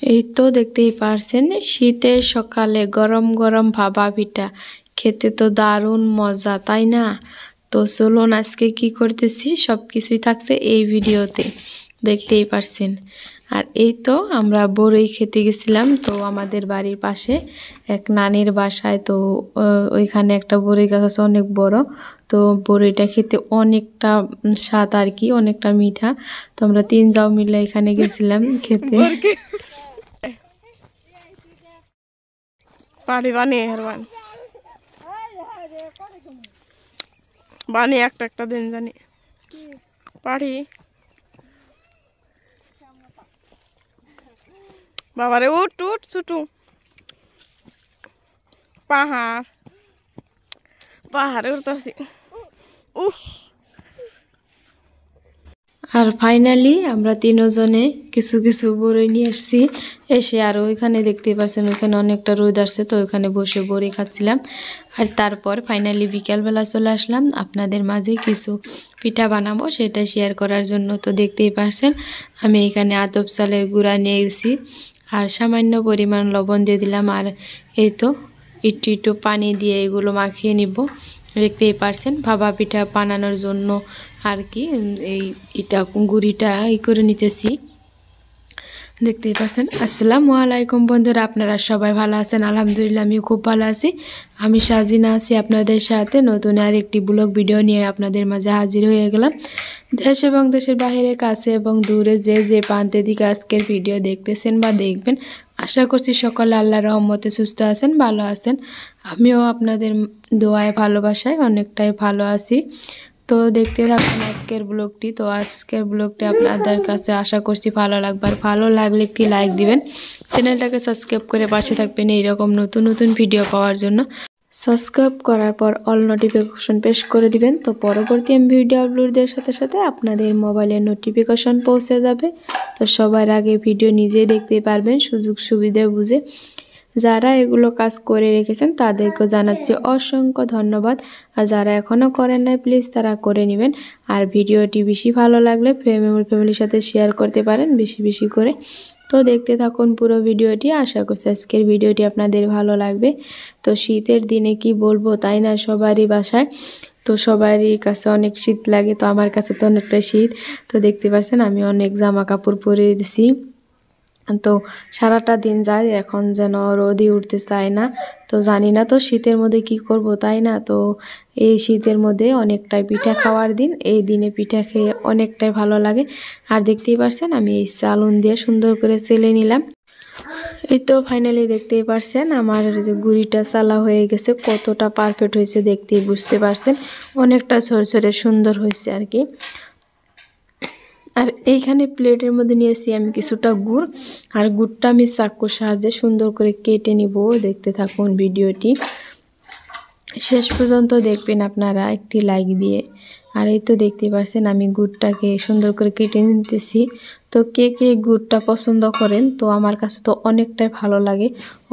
এই তো দেখতেই পারছেন শীতের সকালে গরম গরম ভাপা পিঠা খেতে তো দারুণ মজা, তাই না? তো চলুন আজকে কি করতেছি সবকিছুই থাকছে এই ভিডিওতে, দেখতেই পারছেন। আর এই তো আমরা বড়ই খেতে গেছিলাম, তো আমাদের বাড়ির পাশে এক নানির বাসায়, তো ওইখানে একটা বড়ই গাছ আছে অনেক বড়। তো বড়ইটা খেতে অনেকটা স্বাদ আর কি, অনেকটা মিঠা। তো আমরা তিন যাও মিলে এখানে গেছিলাম খেতে। পাড়ি বানিয়ে হেরবান বানিয়ে একটা একটা দিন জানি পাড়ি বাবারে উঠ উঠ ছুটু পাহাড় পাহাড়ে উঠতেছি। উফ আর ফাইনালি আমরা তিনজনে কিছু কিছু বড়ই নিয়ে এসেছি। এসে আর ওইখানে দেখতে পাচ্ছেন ওইখানে অনেকটা রোদ আসছে, তো ওইখানে বসে বড়ি খাচ্ছিলাম। আর তারপর ফাইনালি বিকালবেলা চলে আসলাম আপনাদের মাঝে কিছু পিঠা বানাবো সেটা শেয়ার করার জন্য। তো দেখতেই পাচ্ছেন আমি এখানে আতপ চালের গুঁড়া নিয়ে এসেছি আর সামান্য পরিমাণ লবণ দিয়ে দিলাম। আর এই তো একটু একটু পানি দিয়ে এগুলো মাখিয়ে নিব। দেখতেই পারছেন ভাপা পিঠা বানানোর জন্য আর কি এই এটা গুঁড়িটা করে নিতেছি। দেখতেই পাচ্ছেন। আসসালামু আলাইকুম বন্ধুরা, আপনারা সবাই ভালো আছেন? আলহামদুলিল্লাহ আমি খুব ভালো আছি। আমি সাজিনা আছি আপনাদের সাথে নতুন আর একটি ব্লগ ভিডিও নিয়ে আপনাদের মাঝে হাজির হয়ে গেলাম। দেশ এবং দেশের বাইরে, কাছে এবং দূরে যে যে প্রান্তে দিকে আজকের ভিডিও দেখতেছেন বা দেখবেন, আশা করছি সকলে আল্লাহর রহমতে সুস্থ আছেন, ভালো আছেন। আমিও আপনাদের দোয়ায় ভালোবাসায় অনেকটাই ভালো আছি। তো দেখতে থাকুন আজকের ব্লগটি। তো আজকের ব্লগটি আপনাদের কাছে আশা করছি ভালো লাগবে, আর ভালো লাগলে একটি লাইক দিবেন, চ্যানেলটাকে সাবস্ক্রাইব করে পাশে থাকবেন এইরকম নতুন নতুন ভিডিও পাওয়ার জন্য। সাবস্ক্রাইব করার পর অল নোটিফিকেশন প্রেস করে দিবেন, তো পরবর্তী ভিডিও আপলোড দেওয়ার সাথে সাথে আপনাদের মোবাইলে নোটিফিকেশন পৌঁছে যাবে। তো সবার আগে ভিডিও নিজেই দেখতে পারবেন সুযোগ সুবিধা বুঝে। যারা এগুলো কাজ করে রেখেছেন তাদেরকে জানাচ্ছি অসংখ্য ধন্যবাদ। আর যারা এখনও করেন নাই প্লিজ তারা করে নেবেন। আর ভিডিওটি বেশি ভালো লাগলে ফ্যামিলির সাথে শেয়ার করতে পারেন বেশি বেশি করে। তো দেখতে থাকুন পুরো ভিডিওটি, আশা করছি আজকের ভিডিওটি আপনাদের ভালো লাগবে। তো শীতের দিনে কি বলবো, তাই না? সবারই বাসায় তো সবারই কাছে অনেক শীত লাগে, তো আমার কাছে তো অনেকটা শীত। তো দেখতে পাচ্ছেন আমি অনেক জামা কাপড় পরে দিছি। তো সারাটা দিন যায়, এখন যেন রোদই উঠতে চায় না। তো জানি না তো শীতের মধ্যে কি করব, তাই না? তো এই শীতের মধ্যে অনেকটাই পিঠা খাওয়ার দিন, এই দিনে পিঠা খেয়ে অনেকটাই ভালো লাগে। আর দেখতেই পারছেন আমি এই চালুন দিয়ে সুন্দর করে চেলে নিলাম। এই তো ফাইনালি দেখতেই পারছেন আমার যে গুড়িটা চালা হয়ে গেছে, কতটা পারফেক্ট হয়েছে দেখতেই বুঝতে পারছেন। অনেকটা ঝরঝরে সুন্দর হয়েছে আর কি। আর এইখানে প্লেটের মধ্যে নিয়েছি আমি কিছুটা গুড়, আর গুড়টা আমি চাকুর সাহায্যে সুন্দর করে কেটে নিব। দেখতে থাকুন ভিডিওটি শেষ পর্যন্ত দেখবেন আপনারা একটি লাইক দিয়ে। আর এই তো দেখতে পাচ্ছেন আমি গুড়টাকে সুন্দর করে কেটে নিতেছি। তো কে কে গুড়টা পছন্দ করেন, তো আমার কাছে তো অনেকটাই ভালো লাগে,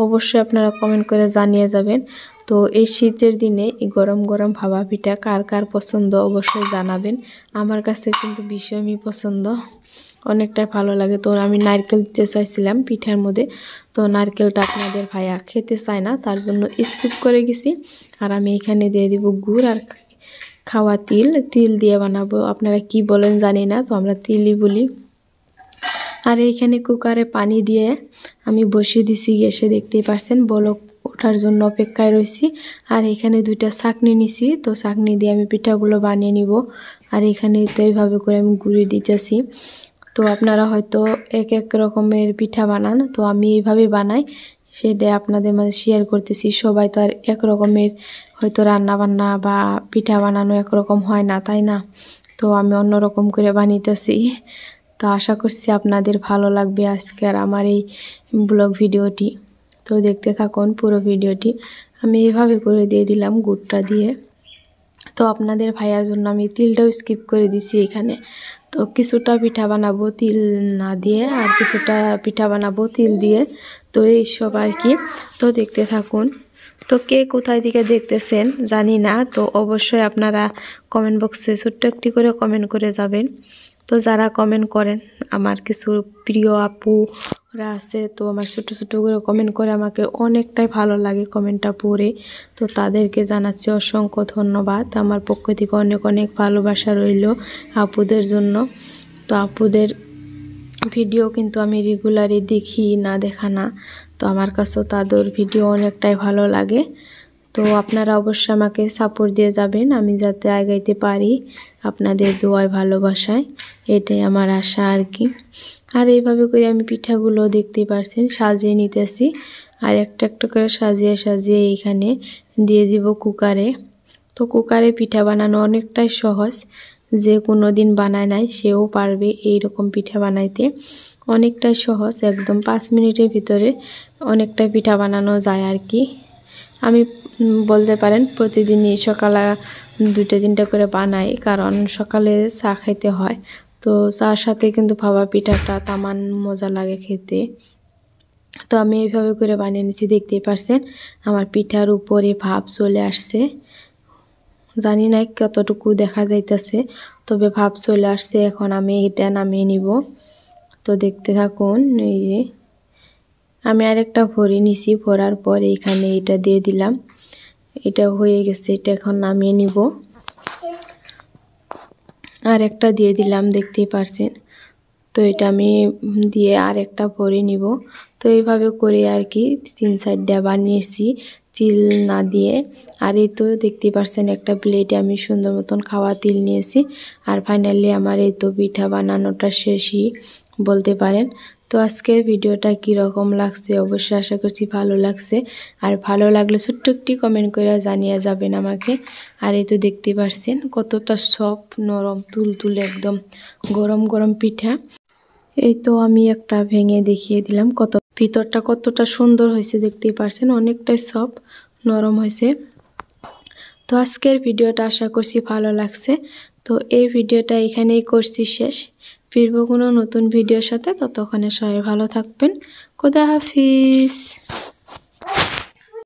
অবশ্যই আপনারা কমেন্ট করে জানিয়ে যাবেন। তো এই শীতের দিনে এই গরম গরম ভাপা পিঠা কার কার পছন্দ অবশ্যই জানাবেন। আমার কাছে কিন্তু ভীষণই পছন্দ, অনেকটাই ভালো লাগে। তো আমি নারকেল দিতে চাইছিলাম পিঠার মধ্যে, তো নারকেলটা আপনাদের ভাইয়া খেতে চায় না, তার জন্য স্কিপ করে গেছি। আর আমি এখানে দিয়ে দিব গুড় আর খাওয়া তিল, তিল দিয়ে বানাবো, আপনারা কি বলেন জানি না, তো আমরা তিলই বলি। আর এইখানে কুকারে পানি দিয়ে আমি বসিয়ে দিছি গ্যাসে, দেখতেই পারছেন বলক ওঠার জন্য অপেক্ষায় রয়েছি। আর এখানে দুইটা ছাঁকনি নিছি, তো ছাঁকনি দিয়ে আমি পিঠাগুলো বানিয়ে নিব। আর এখানে তো এইভাবে করে আমি গুঁড়ি দিতেছি। তো আপনারা হয়তো এক এক রকমের পিঠা বানান, তো আমি এইভাবে বানাই, সেটা আপনাদের মাঝে শেয়ার করতেছি। সবাই তো আর এক রকমের হয়তো রান্না বান্না বা পিঠা বানানো একরকম হয় না, তাই না? তো আমি অন্যরকম করে বানাইতেছি। তো আশা করছি আপনাদের ভালো লাগবে আজকের আমার এই ব্লগ ভিডিওটি। তো দেখতে থাকুন পুরো ভিডিওটি। আমি এইভাবে করে দিয়ে দিলাম গুড়টা দিয়ে। তো আপনাদের ভাইয়ার জন্য আমি তিলটাও স্কিপ করে দিছি এখানে। তো কিছুটা পিঠা বানাবো তিল না দিয়ে, আর কিছুটা পিঠা বানাবো তিল দিয়ে। তো এইসব আর কি। তো দেখতে থাকুন। তো কে কোথায় থেকে দেখতেছেন জানি না, তো অবশ্যই আপনারা কমেন্ট বক্সে ছোট্ট একটি করে কমেন্ট করে যাবেন। তো যারা কমেন্ট করেন, আমার কিছু প্রিয় আপুরা আছে, তো আমার ছোটো ছোটো করে কমেন্ট করে, আমাকে অনেকটাই ভালো লাগে কমেন্টটা পড়ে। তো তাদেরকে জানাচ্ছি অসংখ্য ধন্যবাদ। আমার পক্ষ থেকে অনেক অনেক ভালোবাসা রইল আপুদের জন্য। তো আপুদের ভিডিও কিন্তু আমি রেগুলারই দেখি, না দেখা না। তো আমার কাছেও তাদের ভিডিও অনেকটাই ভালো লাগে। তো আপনারা অবশ্যই আমাকে সাপোর্ট দিয়ে যাবেন, আমি যাতে আগাইতে পারি আপনাদের দোয়ায় ভালোবাসায়, এটাই আমার আশা আর কি। আর এইভাবে করে আমি পিঠাগুলো দেখতে পারছেন সাজিয়ে নিতেছি, আর একটা একটা করে সাজিয়ে সাজিয়ে এইখানে দিয়ে দিব কুকারে। তো কুকারে পিঠা বানানো অনেকটাই সহজ, যে কোনো দিন বানায় নাই সেও পারবে এই রকম পিঠা বানাইতে। অনেকটাই সহজ, একদম 5 মিনিটের ভিতরে অনেকটা পিঠা বানানো যায় আর কি। আমি বলতে পারেন প্রতিদিনই সকালে 2-3টা করে বানাই, কারণ সকালে চা খাইতে হয়। তো চার সাথে কিন্তু ভাপা পিঠাটা তামান মজা লাগে খেতে। তো আমি এইভাবে করে বানিয়ে নিচ্ছি, দেখতেই পারছেন আমার পিঠার উপরে ভাপ চলে আসছে। জানি না কতটুকু দেখা যাইতেছে, তবে ভাপ চলে আসছে। এখন আমি এটা নামিয়ে নিব। তো দেখতে থাকুন। এই যে আমি আরেকটা ভরে নিছি, ভরার পর এইখানে এটা দিয়ে দিলাম। এটা হয়ে গেছে, এটা এখন নামিয়ে নিব। আর একটা দিয়ে দিলাম, দেখতেই পারছেন। তো এটা আমি দিয়ে আর একটা ভরে নিব। তো এইভাবে করে আর কি 3-4টা বানিয়েছি তিল না দিয়ে। আর এই তো দেখতেই পারছেন একটা প্লেটে আমি সুন্দর মতন খাওয়া তিল নিয়েছি। আর ফাইনালি আমার এই তো পিঠা বানানোটা শেষই বলতে পারেন। তো আজকের ভিডিওটা কীরকম লাগছে অবশ্যই আশা করছি ভালো লাগছে। আর ভালো লাগলে ছোট্ট একটি কমেন্ট করে জানিয়ে যাবেন আমাকে। আর এই তো দেখতে পাচ্ছেন কতটা সফট, নরম, তুলতুলে, একদম গরম গরম পিঠা। এই তো আমি একটা ভেঙে দেখিয়ে দিলাম ভিতরটা কতটা সুন্দর হয়েছে, দেখতেই পারছেন অনেকটাই সফট, নরম হয়েছে। তো আজকের ভিডিওটা আশা করছি ভালো লাগছে। তো এই ভিডিওটা এখানেই করছি শেষ। ফিরবো কোনো নতুন ভিডিওর সাথে, ততক্ষণে সবাই ভালো থাকবেন। খোদা হাফিজ।